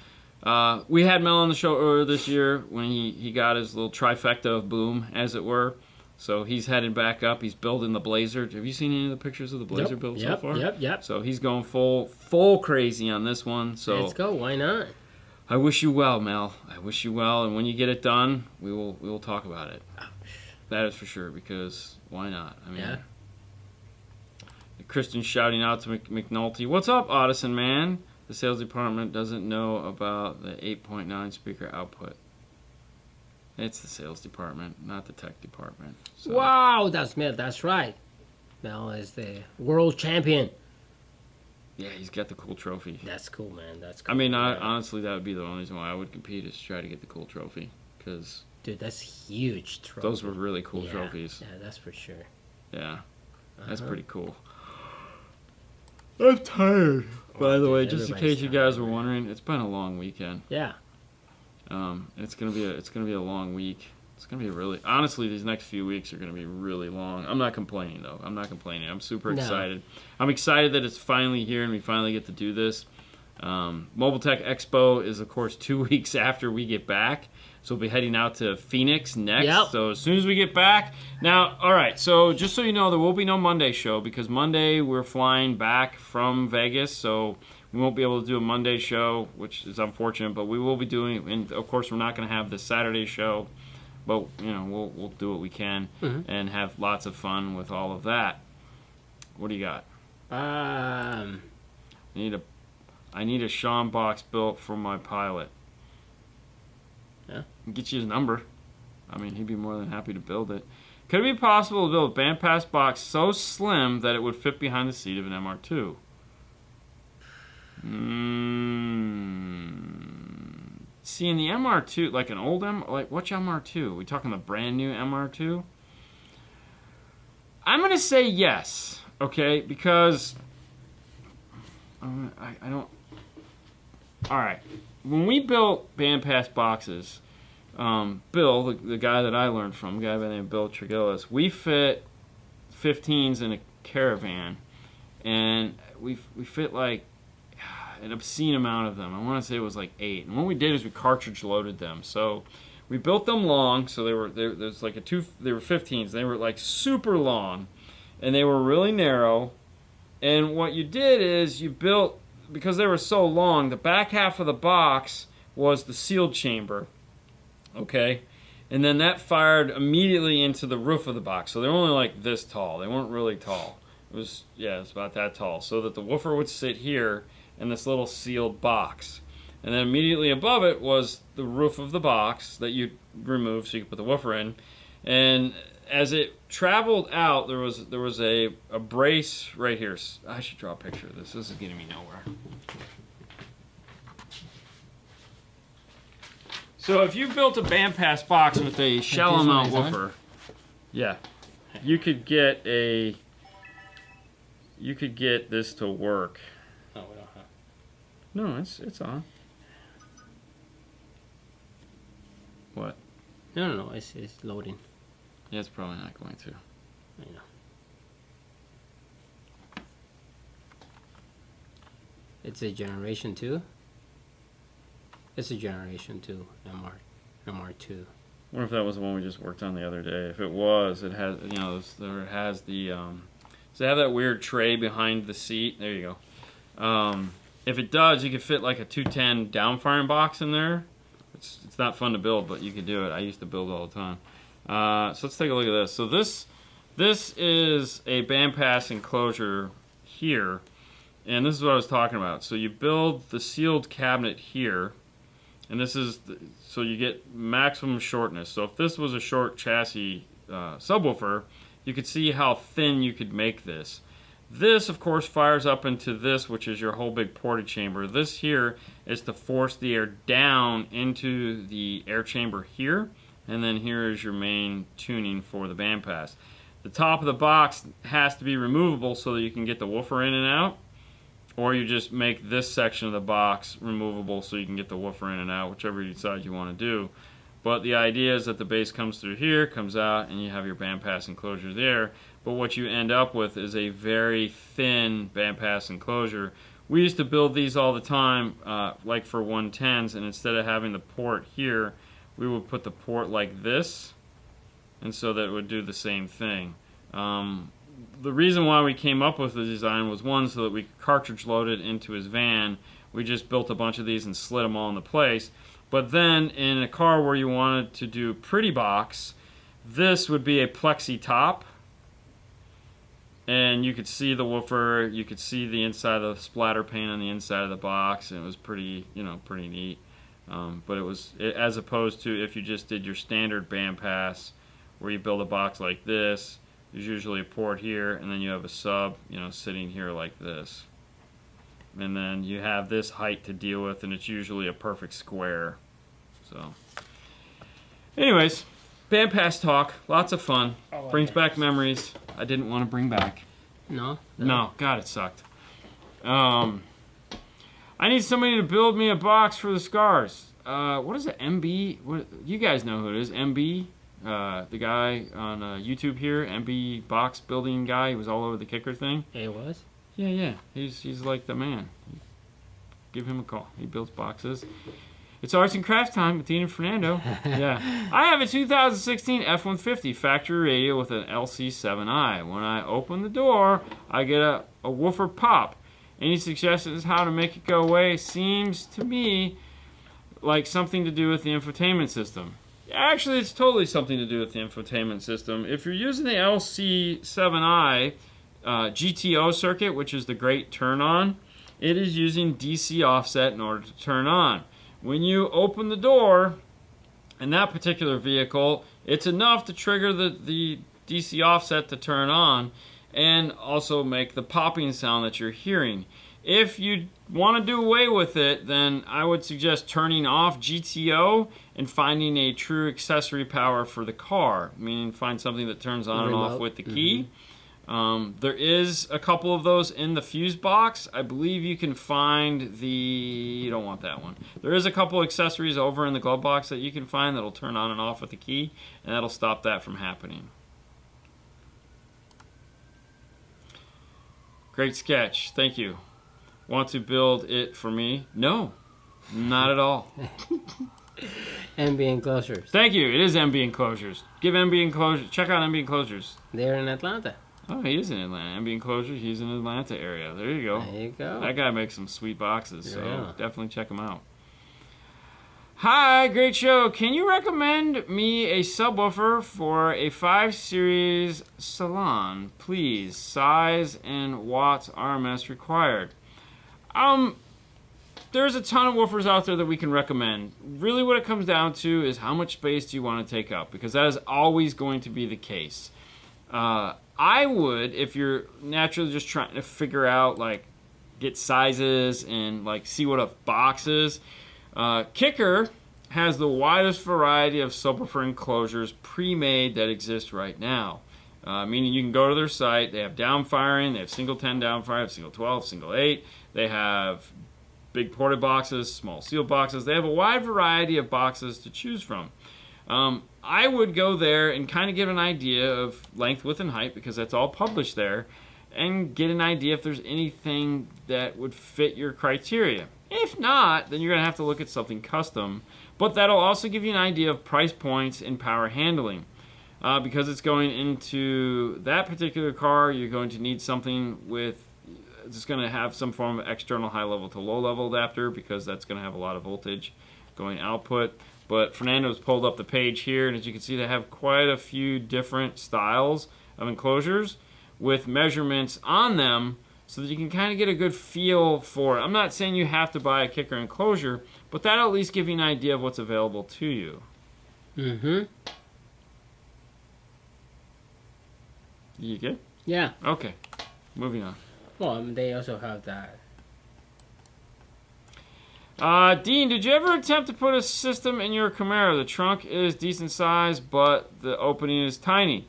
we had Mel on the show earlier this year when he got his little trifecta of boom, as it were. So he's headed back up. He's building the Blazer. Have you seen any of the pictures of the Blazer build so far? Yep. So he's going full crazy on this one. So let's go. Why not? I wish you well, Mel. I wish you well. And when you get it done, we will talk about it. That is for sure. Because why not? I mean, Christian shouting out to McNulty. What's up, Audison, man? The sales department doesn't know about the 8.9 speaker output. It's the sales department, not the tech department. So. Wow, that's Mel. That's right. Mel is the world champion. Yeah, he's got the cool trophy. That's cool, man. That's cool. I mean, honestly, that would be the only reason why I would compete is to try to get the cool trophy. Cause dude, that's huge trophy. Those were really cool trophies. Yeah, that's for sure. Yeah, that's pretty cool. I'm tired. By the way, just in case you guys were wondering, it's been a long weekend. Yeah. It's gonna be a long week. It's gonna be honestly, these next few weeks are gonna be really long. I'm not complaining though. I'm super excited. I'm excited that it's finally here and we finally get to do this. Mobile Tech Expo is of course 2 weeks after we get back. So we'll be heading out to Phoenix next. Yep. So as soon as we get back. Now, all right, so just so you know, there will be no Monday show because Monday we're flying back from Vegas. So we won't be able to do a Monday show, which is unfortunate, but we will be doing, and of course we're not going to have the Saturday show, but you know, we'll do what we can and have lots of fun with all of that. What do you got? I need a Sean box built for my pilot. Yeah. Get you his number. I mean, he'd be more than happy to build it. Could it be possible to build a bandpass box so slim that it would fit behind the seat of an MR2? See, in the MR2, like an old which MR2? Are we talking the brand new MR2? I'm gonna say yes, okay, because I don't. All right, when we built bandpass boxes, Bill, the guy that I learned from, a guy by the name of Bill Trigillis, we fit 15s in a Caravan, and we fit like an obscene amount of them. I want to say it was like 8. And what we did is we cartridge loaded them. So we built them long. So they were 15s. They were like super long, and they were really narrow. And what you did is you built, because they were so long, the back half of the box was the sealed chamber. Okay, and then that fired immediately into the roof of the box. So they're only like this tall. They weren't really tall. It's about that tall. So that the woofer would sit here in this little sealed box, and then immediately above it was the roof of the box that you remove so you could put the woofer in. And as it traveled out, there was a brace right here. I should draw a picture of this. This is getting me nowhere. So if you built a bandpass box with a shallow mount woofer, you could get this to work. Oh, we don't have. No, it's on. What? No, it's loading. Yeah, it's probably not going to. I know. It's a Generation 2? It's a Generation 2 MR2. I wonder if that was the one we just worked on the other day. If it was, it has, you know, there has the, does it have that weird tray behind the seat? There you go. If it does, you could fit like a 210 downfiring box in there. It's not fun to build, but you could do it. I used to build all the time. So let's take a look at this. So this is a bandpass enclosure here, and this is what I was talking about. So you build the sealed cabinet here, and this is so you get maximum shortness. So if this was a short chassis subwoofer, you could see how thin you could make this. This, of course, fires up into this, which is your whole big porta chamber. This here is to force the air down into the air chamber here, and then here is your main tuning for the bandpass. The top of the box has to be removable so that you can get the woofer in and out. or you just make this section of the box removable so you can get the woofer in and out, whichever you decide you want to do. But the idea is that the base comes through here, comes out, and you have your bandpass enclosure there. But what you end up with is a very thin bandpass enclosure. We used to build these all the time, like for 110s, and instead of having the port here, we would put the port like this, and so that it would do the same thing. The reason why we came up with the design was, one, so that we could cartridge load it into his van. We just built a bunch of these and slid them all into place. But then in a car where you wanted to do pretty box, this would be a plexi top, and you could see the woofer, you could see the inside of the splatter paint on the inside of the box, and it was pretty, pretty neat. But it was, as opposed to if you just did your standard bandpass, where you build a box like this, there's usually a port here, and then you have a sub, sitting here like this. And then you have this height to deal with, and it's usually a perfect square. So, anyways, bandpass talk, lots of fun, brings back memories I didn't want to bring back. No? No, God, it sucked. I need somebody to build me a box for the scars. What is it, MB? What, you guys know who it is, MB? The guy on YouTube here, MB box building guy, he was all over the kicker thing. It was? Yeah. He's like the man. Give him a call. He builds boxes. It's arts and crafts time with Dean and Fernando. Yeah. I have a 2016 F-150 factory radio with an LC7i. When I open the door, I get a woofer pop. Any suggestions how to make it go away? Seems to me like something to do with the infotainment system. Actually, it's totally something to do with the infotainment system. If you're using the LC7i GTO circuit, which is the great turn-on, it is using DC offset in order to turn on. When you open the door in that particular vehicle, it's enough to trigger the DC offset to turn on and also make the popping sound that you're hearing. If you want to do away with it, then I would suggest turning off GTO and finding a true accessory power for the car, meaning find something that turns on and off with the key. There is a couple of those in the fuse box. I believe you can find you don't want that one. There is a couple accessories over in the glove box that you can find that'll turn on and off with the key, and that'll stop that from happening. Great sketch. Thank you. Want to build it for me? No, not at all. MB Enclosures. Thank you. It is MB Enclosures. Give MB Enclosures. Check out MB Enclosures. They're in Atlanta. Oh, he is in Atlanta. MB Enclosures, he's in the Atlanta area. There you go. There you go. That guy makes some sweet boxes, so Yeah. definitely check him out. Hi, great show. Can you recommend me a subwoofer for a 5 Series Salon, please? Size and watts RMS required. There's a ton of woofers out there that we can recommend. Really what it comes down to is how much space do you want to take up, because that is always going to be the case. I would, if you're naturally just trying to figure out, like, get sizes and, like, see what a box is, Kicker has the widest variety of subwoofer enclosures pre-made that exist right now. Meaning you can go to their site, they have downfiring, they have single 10 downfire, they have single 12, single 8, they have big ported boxes, small sealed boxes, they have a wide variety of boxes to choose from. I would go there and kind of get an idea of length, width, and height, because that's all published there, and get an idea if there's anything that would fit your criteria. If not, then you're going to have to look at something custom, but that'll also give you an idea of price points and power handling. Because it's going into that particular car, you're going to need something with, it's going to have some form of external high level to low level adapter, because that's going to have a lot of voltage going output. But Fernando's pulled up the page here, and as you can see, they have quite a few different styles of enclosures with measurements on them, so that you can kind of get a good feel for it. I'm not saying you have to buy a Kicker enclosure, but that'll at least give you an idea of what's available to you. Mm-hmm. You good? Yeah. Okay. Moving on. Well, they also have that. Dean, did you ever attempt to put a system in your Camaro? The trunk is decent size, but the opening is tiny.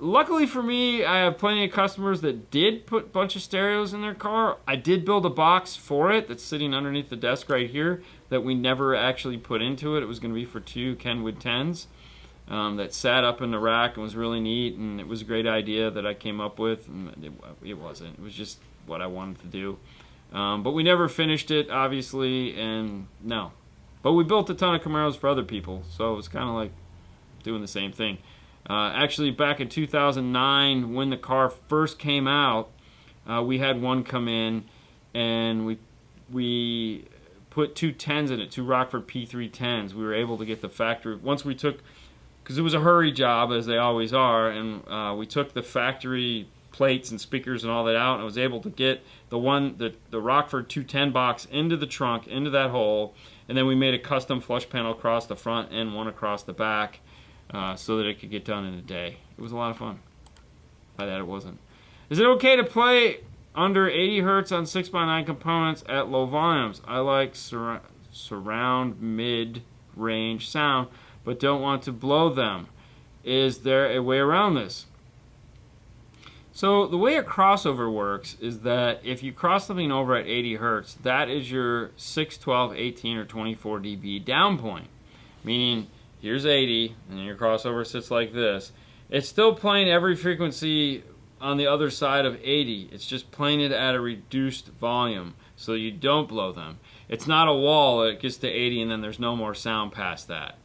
luckily for me, I have plenty of customers that did put a bunch of stereos in their car. I did build a box for it that's sitting underneath the desk right here that we never actually put into it. It was going to be for 2 Kenwood 10s that sat up in the rack and was really neat, and it was a great idea that I came up with. And it wasn't. It was just what I wanted to do. But we never finished it, obviously, and no. But we built a ton of Camaros for other people, so it was kind of like doing the same thing. Actually, back in 2009, when the car first came out, we had one come in, and we put 2 10s in it, 2 Rockford P3 10s. We were able to get the factory, once we took, because it was a hurry job, as they always are, and we took the factory plates and speakers and all that out, and I was able to get the Rockford 210 box into the trunk, into that hole, and then we made a custom flush panel across the front and one across the back, so that it could get done in a day. It was a lot of fun. By that, it wasn't. Is it okay to play under 80 hertz on 6x9 components at low volumes? I like surround mid-range sound, but don't want to blow them. Is there a way around this? So the way a crossover works is that if you cross something over at 80 hertz, that is your 6, 12, 18, or 24 dB down point. Meaning, here's 80, and your crossover sits like this. It's still playing every frequency on the other side of 80. It's just playing it at a reduced volume, so you don't blow them. It's not a wall. It gets to 80, and then there's no more sound past that.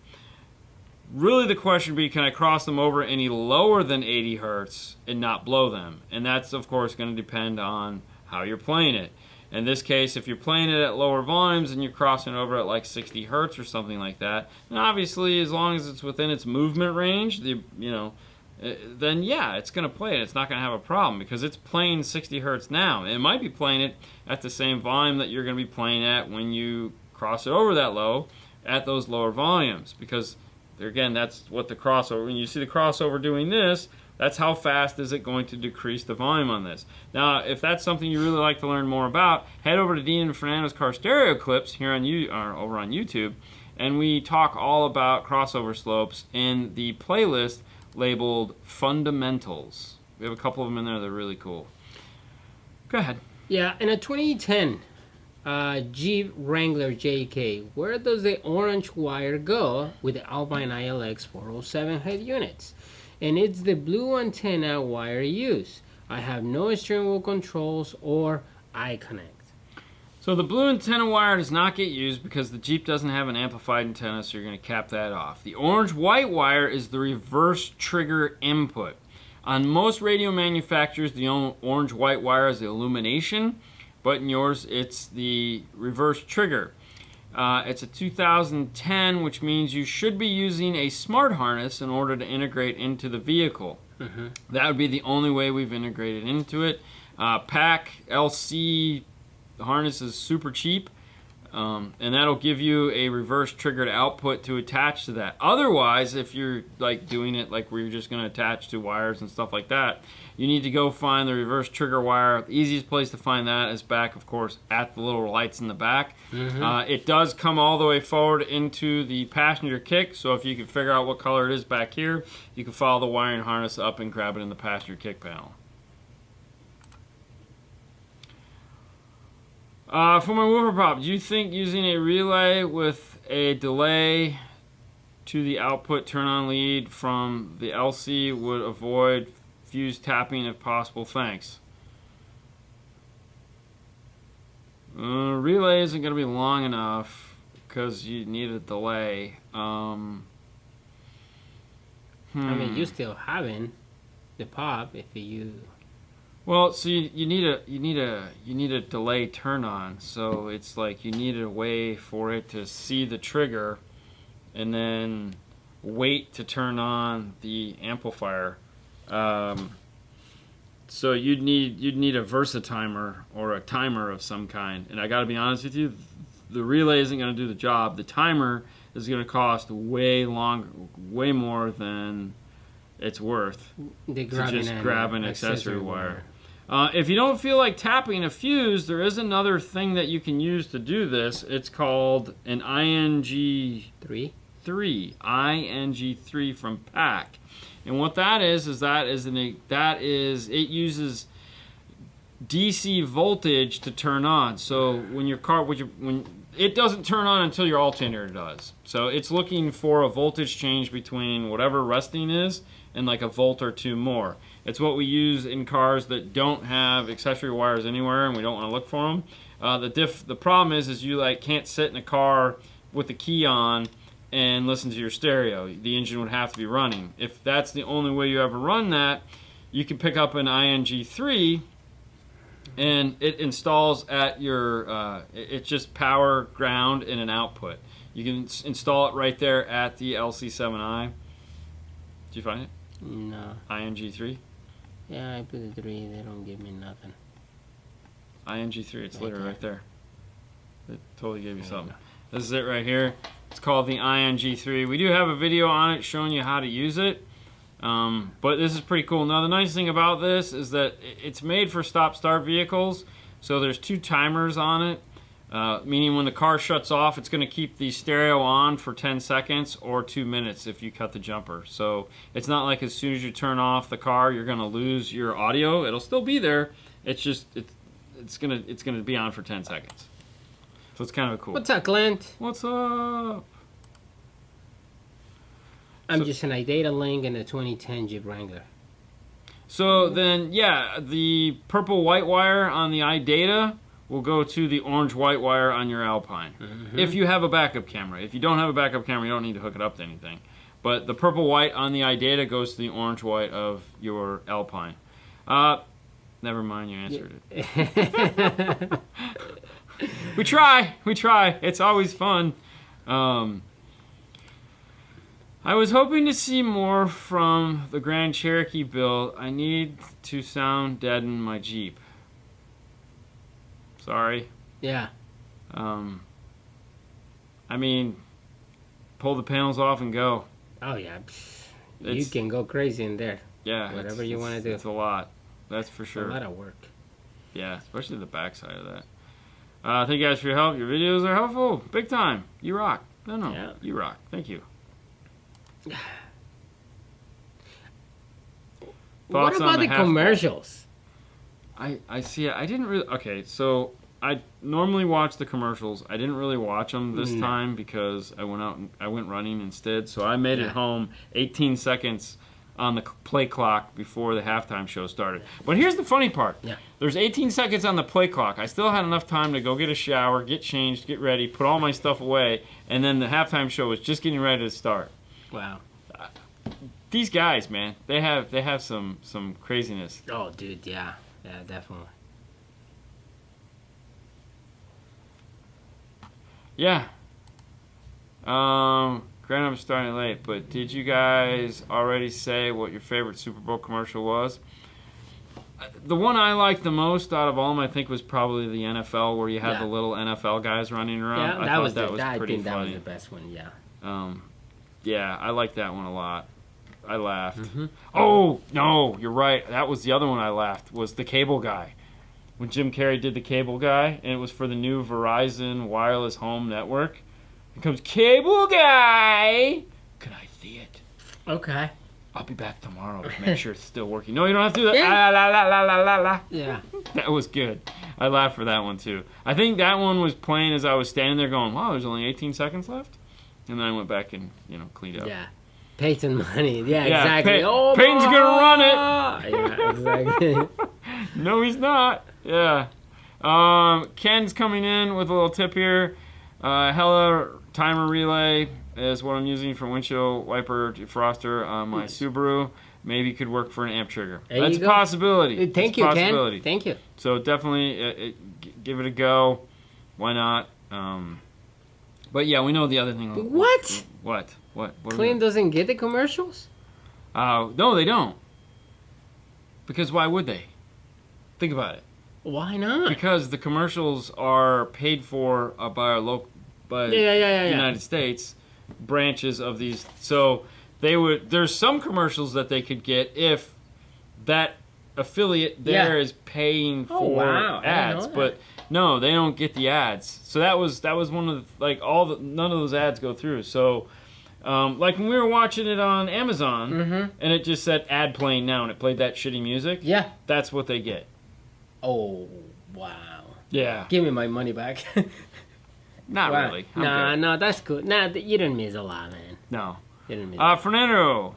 Really, the question would be, can I cross them over any lower than 80 hertz and not blow them? And that's, of course, going to depend on how you're playing it. In this case, if you're playing it at lower volumes and you're crossing over at like 60 hertz or something like that, then obviously, as long as it's within its movement range, then yeah, it's going to play it. It's not going to have a problem because it's playing 60 hertz now. It might be playing it at the same volume that you're going to be playing at when you cross it over that low at those lower volumes, because again, that's what the crossover, when you see the crossover doing this, that's how fast is it going to decrease the volume on this. Now, if that's something you really like to learn more about, head over to Dean and Fernando's Car Stereo Clips here on over on YouTube, and we talk all about crossover slopes in the playlist labeled Fundamentals. We have a couple of them in there that are really cool. Go ahead. Yeah, in a 2010 Jeep Wrangler JK, where does the orange wire go with the Alpine ILX 407 head units? And it's the blue antenna wire used. I have no steering wheel controls or iConnect. So the blue antenna wire does not get used because the Jeep doesn't have an amplified antenna, so you're going to cap that off. The orange-white wire is the reverse trigger input. On most radio manufacturers, the orange-white wire is the illumination, but in yours, it's the reverse trigger. It's a 2010, which means you should be using a smart harness in order to integrate into the vehicle. Mm-hmm. That would be the only way we've integrated into it. PAC LC harness is super cheap, and that'll give you a reverse triggered output to attach to that. Otherwise, if you're like doing it like where you're just going to attach to wires and stuff like that, you need to go find the reverse trigger wire. The easiest place to find that is back, of course, at the little lights in the back. Mm-hmm. It does come all the way forward into the passenger kick, so if you can figure out what color it is back here, you can follow the wiring harness up and grab it in the passenger kick panel. For my woofer prop, do you think using a relay with a delay to the output turn-on lead from the LC would avoid fuse tapping if possible? Thanks. Relay isn't going to be long enough because you need a delay. I mean, you still having the pop if you. Well, so you need a delay turn on. So it's like you need a way for it to see the trigger, and then wait to turn on the amplifier. So you'd need a Versatimer or a timer of some kind. And I got to be honest with you, the relay isn't going to do the job. The timer is going to cost way more than it's worth to just grab an accessory wire. If you don't feel like tapping a fuse, there is another thing that you can use to do this. It's called an ING3 from PAC. And what that is it uses DC voltage to turn on. So when your car, when it doesn't turn on until your alternator does. So it's looking for a voltage change between whatever resting is and like a volt or two more. It's what we use in cars that don't have accessory wires anywhere, and we don't want to look for them. The problem is you like can't sit in a car with the key on and listen to your stereo. The engine would have to be running. If that's the only way you ever run that, you can pick up an ING3 and it installs at your, it's just power, ground, and an output. You can install it right there at the LC7i. Did you find it? No. ING3? Yeah, I put the 3. They don't give me nothing. ING3, it's literally right there. It totally gave you something. This is it right here. It's called the ING3. We do have a video on it showing you how to use it. But this is pretty cool. Now the nice thing about this is that it's made for stop-start vehicles. So there's 2 timers on it. Meaning when the car shuts off, it's going to keep the stereo on for 10 seconds or 2 minutes if you cut the jumper. So it's not like as soon as you turn off the car, you're going to lose your audio. It'll still be there. It's just it's gonna be on for 10 seconds. So it's kind of cool. What's up, Clint? What's up? I'm just an iData Link and a 2010 Jeep Wrangler. So then, yeah, the purple white wire on the iData will go to the orange white wire on your Alpine. If you have a backup camera. If you don't have a backup camera, you don't need to hook it up to anything. But the purple white on the iData goes to the orange white of your Alpine. Never mind, you answered it. We try. It's always fun. I was hoping to see more from the Grand Cherokee build. I need to sound deaden my Jeep. Sorry. Yeah. I mean, pull the panels off and go. Oh yeah. You can go crazy in there. Yeah. Whatever you want to do. It's a lot. That's for sure. A lot of work. Yeah, especially the backside of that. Thank you guys for your help. Your videos are helpful. Big time. You rock. No. Yeah. You rock. Thank you. What about the commercials? I see it. I didn't really... Okay, so I normally watch the commercials. I didn't really watch them this time because I went out and I went running instead. So I made it home 18 seconds on the play clock before the halftime show started. But here's the funny part. Yeah. There's 18 seconds on the play clock. I still had enough time to go get a shower, get changed, get ready, put all my stuff away, and then the halftime show was just getting ready to start. Wow. These guys, man, they have some craziness. Oh, dude, yeah. Yeah, definitely. Yeah. Granted, I'm starting late, but did you guys already say what your favorite Super Bowl commercial was? The one I liked the most out of all of them, I think, was probably the NFL, where you had the little NFL guys running around. Yeah, I think that was the best one, yeah. Yeah, I liked that one a lot. I laughed. Oh, no, you're right. That was the other one I laughed, was the cable guy. When Jim Carrey did the cable guy, and it was for the new Verizon wireless home network. Here comes cable guy. Can I see it? Okay. I'll be back tomorrow to make sure it's still working. No, you don't have to do that. Yeah. La, la, la, la, la, la. Yeah. That was good. I laughed for that one, too. I think that one was playing as I was standing there going, wow, there's only 18 seconds left. And then I went back and, cleaned up. Yeah. Peyton money. Yeah, exactly. Peyton's going to run it. Yeah, exactly. No, he's not. Yeah. Ken's coming in with a little tip here. Hella timer relay is what I'm using for windshield wiper defroster on my Subaru. Maybe could work for an amp trigger. That's a possibility. Thank you, Ken. Thank you. So definitely give it a go. Why not? But yeah, we know the other thing. What? What? Clean doesn't get the commercials? No, they don't. Because why would they? Think about it. Why not? Because the commercials are paid for by our local, United States branches of these. So there's some commercials that they could get if that affiliate there is paying for ads, but no, they don't get the ads. So that was one of the, none of those ads go through. So Like when we were watching it on Amazon, and it just said ad playing now, and it played that shitty music. Yeah. That's what they get. Oh, wow. Yeah. Give me my money back. Not Wow. really. No, that's good. Nah, you didn't miss a lot, man. No. You didn't miss a lot. Fernando,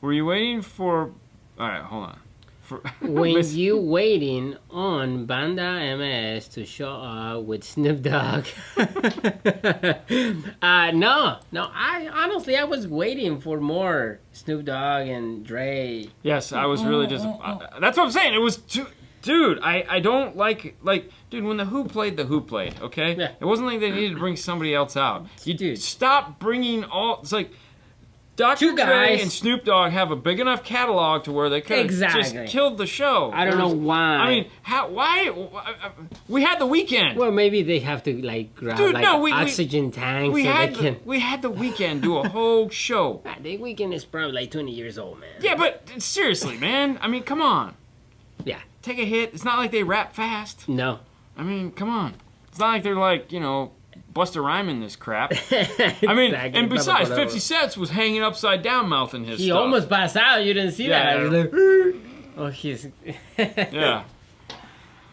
were you waiting for... All right, hold on. When you waiting on Banda MS to show up with Snoop Dogg. No. I honestly, I was waiting for more Snoop Dogg and Dre. Yes, I was really just... that's what I'm saying. It was too... Dude, I don't like... Dude, when the Who played, okay? Yeah. It wasn't like they needed to bring somebody else out. You Dude. stop bringing all... It's like... Dr. Two Dre guys. and Snoop Dogg have a big enough catalog to where they could have Exactly. just killed the show. I don't know why. I mean, why? We had the weekend. Well, maybe they have to like grab Dude, like no, oxygen tanks we so had they can. we had the weekend do a whole show. The weekend is probably like 20 years old, man. Yeah, but seriously, man. I mean, come on. Yeah. Take a hit. It's not like they rap fast. No. I mean, come on. It's not like they're like, Busta Rhyme this crap. I mean, Exactly. and besides, 50 Cent was hanging upside down mouthing his He stuff. almost passed out. You didn't see Yeah. that. He was like, oh, he's. Yeah.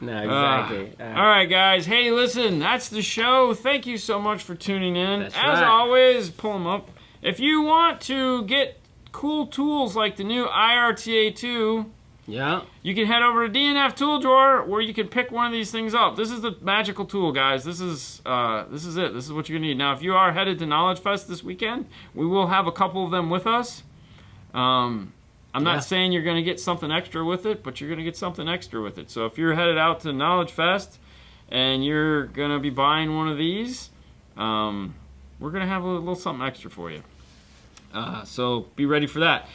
No, exactly. All right, guys. Hey, listen, that's the show. Thank you so much for tuning in. That's As right. always, pull them up. If you want to get cool tools like the new IRTA2, Yeah. you can head over to DNF Tool Drawer where you can pick one of these things up. This is the magical tool, guys. This is it. This is what you're gonna need. Now, if you are headed to Knowledge Fest this weekend, we will have a couple of them with us. I'm not saying you're gonna get something extra with it, but you're gonna get something extra with it. So if you're headed out to Knowledge Fest and you're gonna be buying one of these, we're gonna have a little something extra for you. So be ready for that.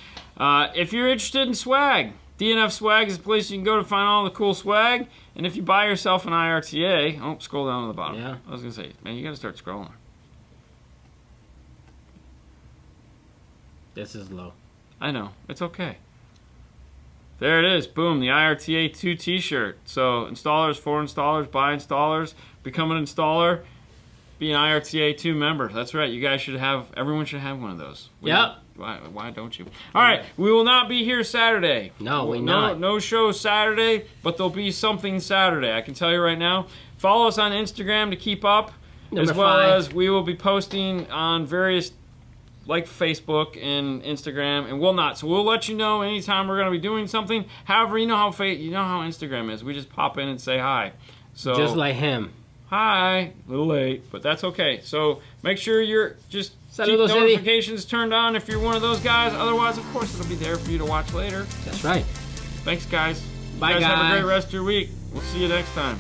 If you're interested in swag, DNF Swag is the place you can go to find all the cool swag. And if you buy yourself an IRTA, scroll down to the bottom. Yeah. I was going to say, man, you got to start scrolling. This is low. I know. It's okay. There it is. Boom. The IRTA2 t-shirt. So installers, for installers, buy installers, become an installer, be an IRTA2 member. That's right. You guys should have, everyone should have one of those. Yep. Why don't you? All right, we will not be here Saturday. No, not. No show Saturday, but there'll be something Saturday. I can tell you right now. Follow us on Instagram to keep up, Number as well 5. as we will be posting on various, like Facebook and Instagram, and we'll not. So we'll let you know anytime we're going to be doing something. However, you know how Instagram is. We just pop in and say hi. So Just like him. hi, a little late, but that's okay. So make sure you're just keep Saludos, Eddie. notifications turned on if you're one of those guys. Otherwise, of course, it'll be there for you to watch later. That's right. Thanks, guys. Bye, you guys. Have a guys. great rest of your week. We'll see you next time.